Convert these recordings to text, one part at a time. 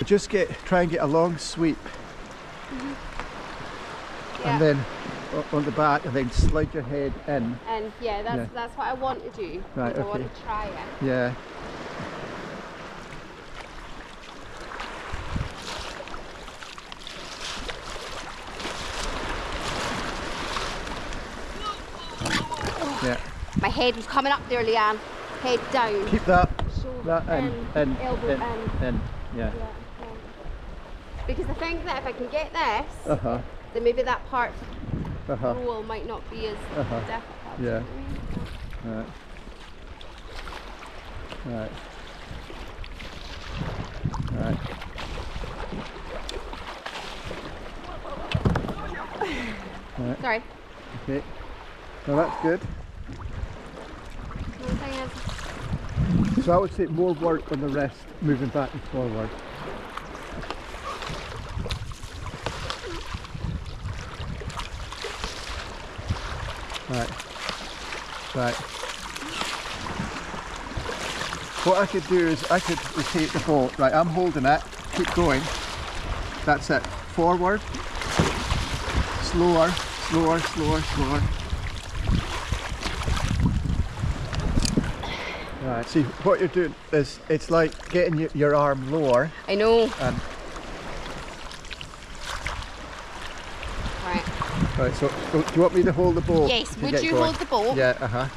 just try and get a long sweep. Yeah. And then on the back, and then slide your head in. And yeah, that's what I want to do. Right, I okay. want to try it. Yeah. Yeah. My head was coming up there, Leanne. Head down. Keep that. Shoulder in, elbow in. Yeah. Yeah. Because I think that if I can get this, Uh-huh. then maybe that part Uh-huh. roll might not be as difficult. Yeah. You know what I mean? Right. Right. Right. Sorry. Okay. Well, that's good. Another thing is, So I would say more work on the wrist, moving back and forward. Right. Right. What I could do is I could rotate the boat. Right, I'm holding it. Keep going. That's it. Forward. Slower, slower, slower, slower. Right, see what you're doing is it's like getting your arm lower. I know. And Right. right, so do you want me to hold the boat? Yes, to would get you going? hold the boat? Yeah, uh-huh.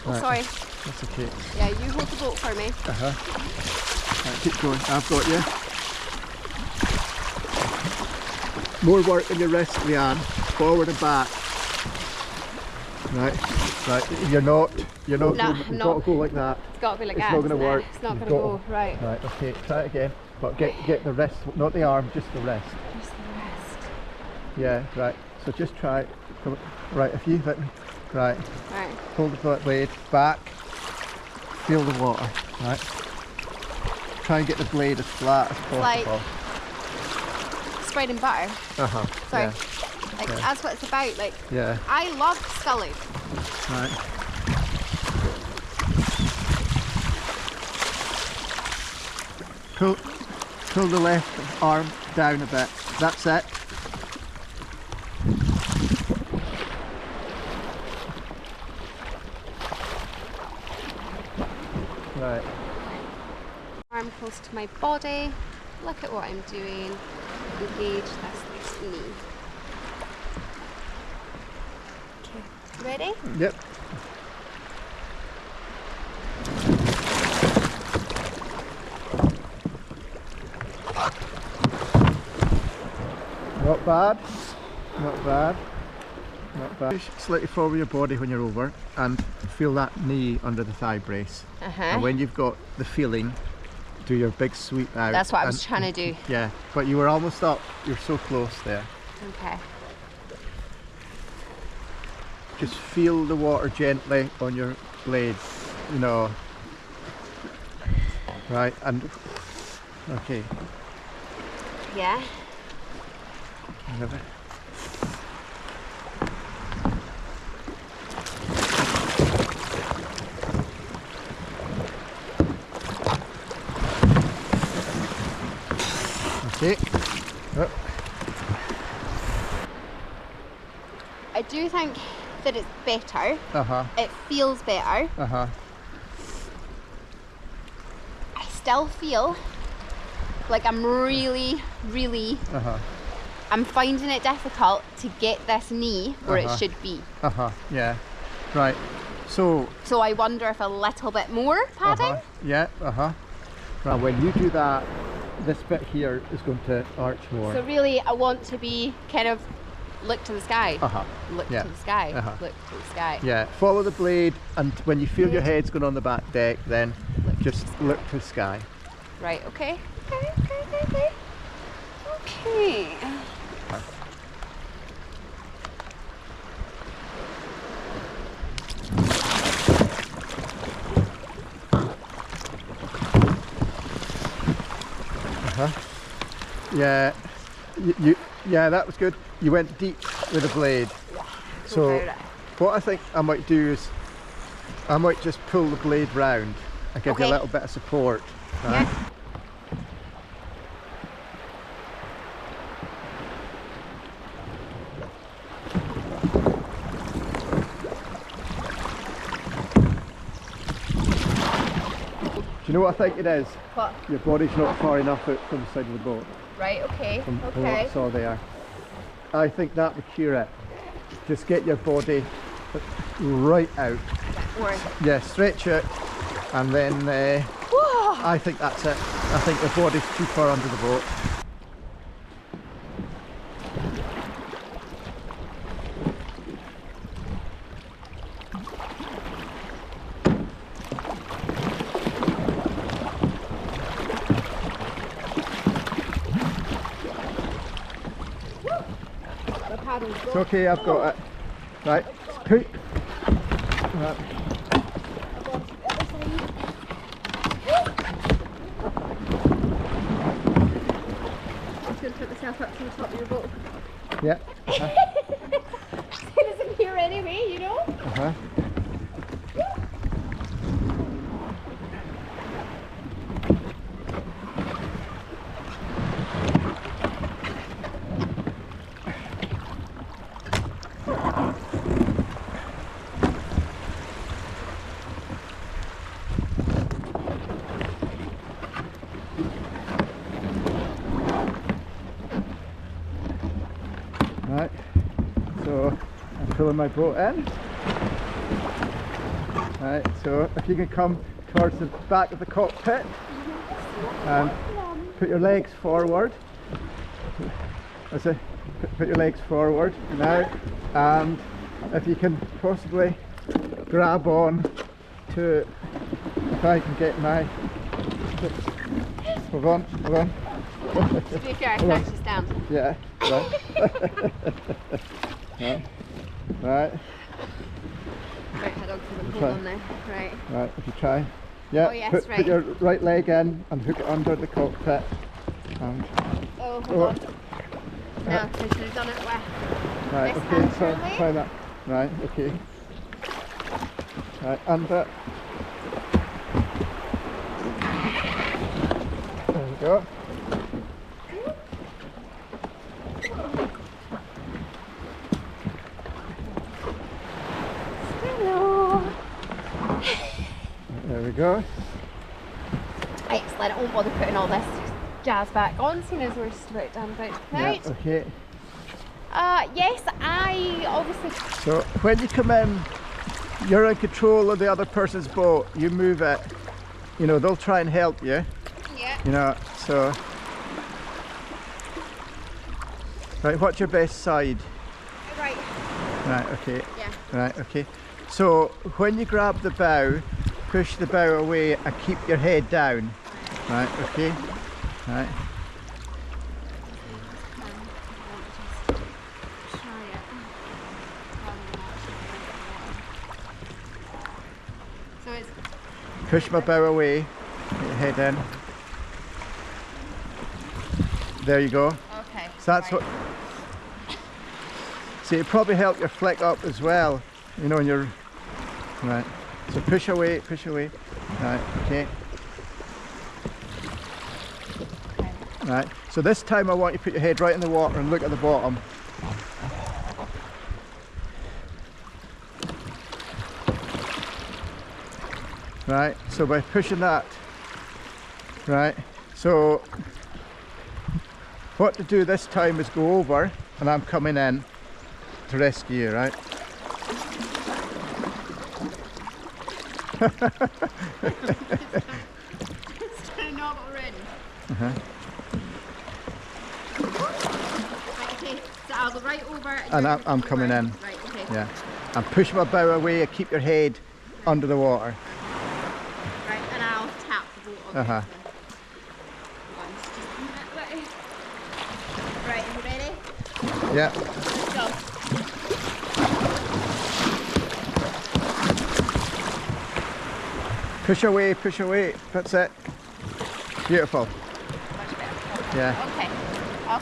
Oh, Right. sorry. That's okay. Yeah, you hold the boat for me. Uh-huh. Right, keep going. I've got you. More work in your wrist, Leanne. Forward and back. Right, right. You're not No, going, I'm you've not. got to go like that. It's got to be like It's that. not going to isn't it? work. It's not You've going to got go. Right. Right, okay, try it again. But get the wrist, not the arm, just the wrist. Just the rest. Yeah, right. So just try it. Come, right, if you let me. Right. Right. Hold the blade back. Feel the water. Right. Try and get the blade as flat as possible. Like spreading butter. Uh-huh. Sorry. Yeah. Like Yeah. that's what it's about. Like Yeah. I love sculling. Right. Pull the left arm down a bit. That's it. Right. Arm close to my body. Look at what I'm doing. Engage this knee. Okay. Ready? Yep. Not bad. Not bad. Not bad. Slightly forward your body when you're over and feel that knee under the thigh brace. And when you've got the feeling, do your big sweep out. That's what I was trying to do. Yeah, but you were almost up. You're so close there. Okay. Just feel the water gently on your blades, you know. Right, and okay. Yeah. Whatever. Okay. Oh. I do think that it's better. Uh-huh. It feels better. Uh-huh. I still feel like I'm really, Uh-huh. I'm finding it difficult to get this knee where it should be. Uh-huh. Yeah. Right. So So I wonder if a little bit more padding. yeah, Right, when you do that, this bit here is going to arch more. So really I want to be kind of look to the sky. Look Yeah. to the sky. Uh-huh. Look to the sky. Yeah, follow the blade, and when you feel your head's going on the back deck, then just look to the sky. Right, okay. Okay. Yeah, yeah, that was good. You went deep with the blade. So what I think I might do is I might just pull the blade round and give you a little bit of support. Right? Yeah. know what I think it is? What? Your body's not far enough out from the side of the boat. Right, okay, From what okay. I saw there. I think that would cure it. Just get your body right out. Or, Yeah, stretch it, and then I think that's it. I think the body's too far under the boat. It's okay, I've got it. Right, right. I'm just going to put myself up to the top of your boat. Yeah. It isn't here anyway, you know? Right, so I'm pulling my boat in. Right, so if you can come towards the back of the cockpit and put your legs forward. That's it. Put your legs forward now, and if you can possibly grab on to, if I can get my, hold on. To be fair, I can actually stand. Yeah, right. Right. Right. Right, head on to the hold on there. Right. Right, if you try. Yeah, Oh, yes, put right. your right leg in and hook it under the cockpit. And, Oh, hold on. No, I should have done it with. right, This okay, hand so surely? try that. Right, okay. Right, under. There we go. Hello. There we go. Excellent. I won't bother putting all this jazz back on, seeing as we're just about done about tonight. Yeah, okay. Yes, I obviously. So when you come in, you're in control of the other person's boat. You move it. You know, they'll try and help you. Yeah. You know, so. Right, what's your best side? Right. Right, okay. Yeah. Right, okay. So when you grab the bow, push the bow away and keep your head down. Right, okay. Right. So it's Push my bow away, get your head in. There you go. okay. So that's right. what. See, it'd probably help your flick up as well. You know, when you're. Right. So push away, push away. Right, okay. Okay. Right. So this time I want you to put your head right in the water and look at the bottom. Right. So by pushing that. Right. So what to do this time is go over, and I'm coming in to rescue you, right? It's turned off already. Right, okay. So I'll go right over. And you're I'm gonna come coming over. in. Right, okay. Yeah. And push my bow away and keep your head under the water. Right, and I'll tap the boat on Uh-huh. this one. Just a minute, right. Right, are you ready? Yeah. Let's go. Push away, push away. That's it. Beautiful. Much better. Yeah. Okay.